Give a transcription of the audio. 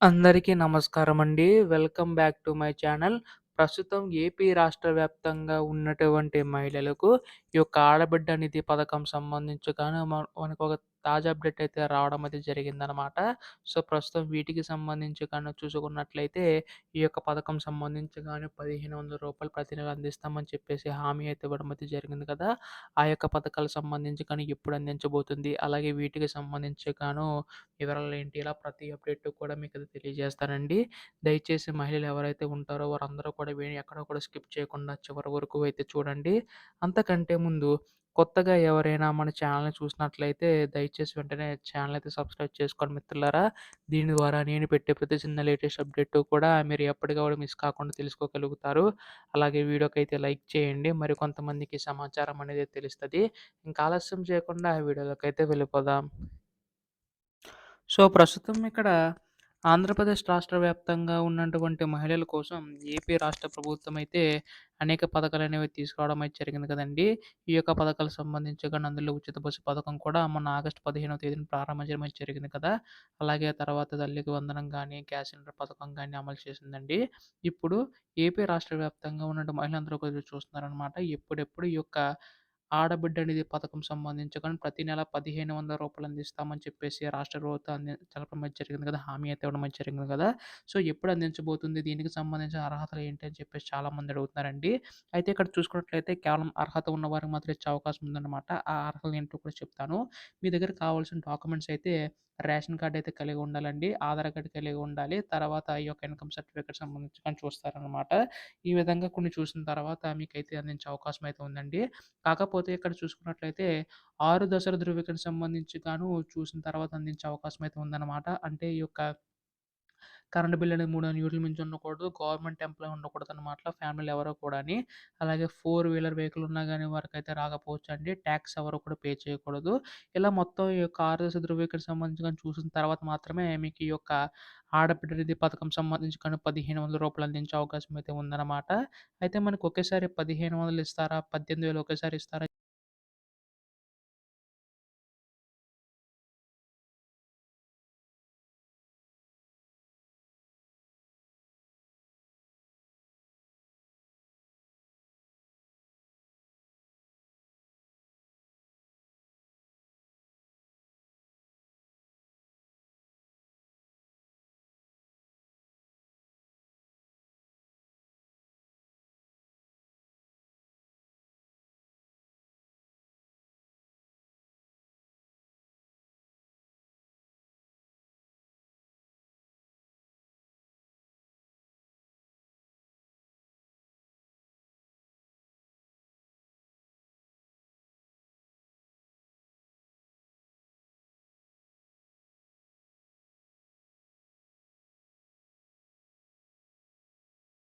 అందరికీ నమస్కారమండి. Welcome back to my channel. ప్రస్తుతం ఏపీ రాష్ట్ర వ్యాప్తంగా ఉన్నటువంటి మహిళలకు ఈ యొక్క ఆడబిడ్డ నిధి పథకం సంబంధించి గాను మనకొక తాజా అప్డేట్ అయితే రావడం అయితే జరిగిందనమాట. సో, ప్రస్తుతం వీటికి సంబంధించి గాను చూసుకున్నట్లయితే ఈ యొక్క పథకం సంబంధించి గాను రూ. 1,500 ప్రతి నెల అందిస్తామని చెప్పేసి హామీ అయితే ఇవ్వడం అయితే జరిగింది కదా! ఆ యొక్క పథకాలకు సంబంధించి కానీ ఎప్పుడు అందించబోతుంది? అలాగే వీటికి సంబంధించి గాను వివరాలేంటి ఇలా ప్రతి అప్డేట్ కూడా మీకైతే తెలియజేస్తానండి. దయచేసి మహిళలు ఎవరైతే ఉంటారో వారందరూ కూడా వీడియోని ఎక్కడ కూడా స్కిప్ చేయకుండా చివరి వరకు అయితే చూడండి. అంతకంటే ముందు కొత్తగా ఎవరైనా మన ఛానల్‌ని చూసినట్లయితే దయచేసి వెంటనే ఛానల్ అయితే సబ్స్క్రైబ్ చేసుకోండి మిత్రులారా. దీని ద్వారా నేను పెట్టే ప్రతి చిన్న లేటెస్ట్ అప్డేట్ కూడా మీరు ఎప్పటికప్పుడు మిస్ కాకుండా తెలుసుకోగలుగుతారు. అలాగే వీడియోకైతే లైక్ చేయండి. మరి కొంతమందికి సమాచారం అనేది తెలుస్తది. ఇంకా ఆలస్యం చేయకుండా వీడియోలోకైతే వెళ్ళిపోదాం. సో, ప్రస్తుతం ఇక్కడ ఆంధ్రప్రదేశ్ రాష్ట్ర వ్యాప్తంగా ఉన్నటువంటి మహిళల కోసం ఏపీ రాష్ట్ర ప్రభుత్వం అయితే అనేక పథకాలనేవి తీసుకురావడం అయితే జరిగింది కదండీ! ఈ యొక్క పథకాలకు సంబంధించి గాని అందులో ఉచిత బస్సు పథకం కూడా మొన్న ఆగస్టు 15వ తేదీన ప్రారంభించడం అయితే జరిగింది కదా! అలాగే తర్వాత తల్లికి వందనం గాని, గ్యాస్ సిలిండర్ పథకం గాని అమలు చేసిందండి. ఇప్పుడు ఏపీ రాష్ట్ర వ్యాప్తంగా ఉన్నటువంటి మహిళలందరూ కూడా ఎదురు చూస్తున్నారనమాట. ఎప్పుడెప్పుడు ఈ యొక్క ఆడబిడ్డ నిధి పథకం సంబంధించి కానీ ప్రతి నెల రూ. 1,500 అందిస్తామని చెప్పేసి రాష్ట్ర ప్రభుత్వం తెలపడం అయితే జరిగింది కదా! హామీ అయితే ఇవ్వడం అయితే జరిగింది కదా! సో, ఎప్పుడు అందించబోతుంది? దీనికి సంబంధించిన అర్హతలు ఏంటి? అని చెప్పేసి చాలామంది అడుగుతున్నారండి. అయితే ఇక్కడ చూసుకున్నట్లయితే కేవలం అర్హత ఉన్న వారికి మాత్రం ఇచ్చే అవకాశం ఉందన్నమాట. ఆ అర్హతలు ఏంటో కూడా చెప్తాను. మీ దగ్గర కావాల్సిన డాక్యుమెంట్స్ అయితే రేషన్ కార్డ్ అయితే కలిగి ఉండాలండి. ఆధార్ కార్డ్ కలిగి ఉండాలి. తర్వాత ఈ యొక్క ఇన్‌కమ్ సర్టిఫికేట్ సంబంధించి కానీ చూస్తారనమాట. ఈ విధంగా కొన్ని చూసిన తర్వాత మీకైతే అందించే అవకాశం అయితే ఉందండి. కాకపోతే ఇక్కడ చూసుకున్నట్లయితే 6 దశల ధృవీకరణకు సంబంధించి గాను చూసిన తర్వాత అందించే అవకాశం అయితే ఉందన్నమాట. అంటే ఈ యొక్క కరెంట్ బిల్ అనేది 300 యూనిట్ల మించి ఉండకూడదు. గవర్నమెంట్ ఎంప్లాయీ ఉండకూడదనమాట ఫ్యామిలీలో ఎవరో కూడాని. అలాగే 4 వీలర్ వెహికల్ ఉన్నా గాని వారికైతే రాకపోవచ్చండి. టాక్స్ ఎవరు కూడా పే చేయకూడదు. ఇలా మొత్తం ఈ యొక్క ఆర్థిక ధృవీకరణకు సంబంధించి గాని చూసిన తర్వాత మాత్రమే మీకు ఈ యొక్క ఆడబిడ్డ నిధి పథకం సంబంధించి కానీ రూ. 1,500 అందించే అవకాశం అయితే ఉందన్నమాట. అయితే మనకు ఒకేసారి 1,500 ఇస్తారా? 18,000 ఒకేసారి ఇస్తారా?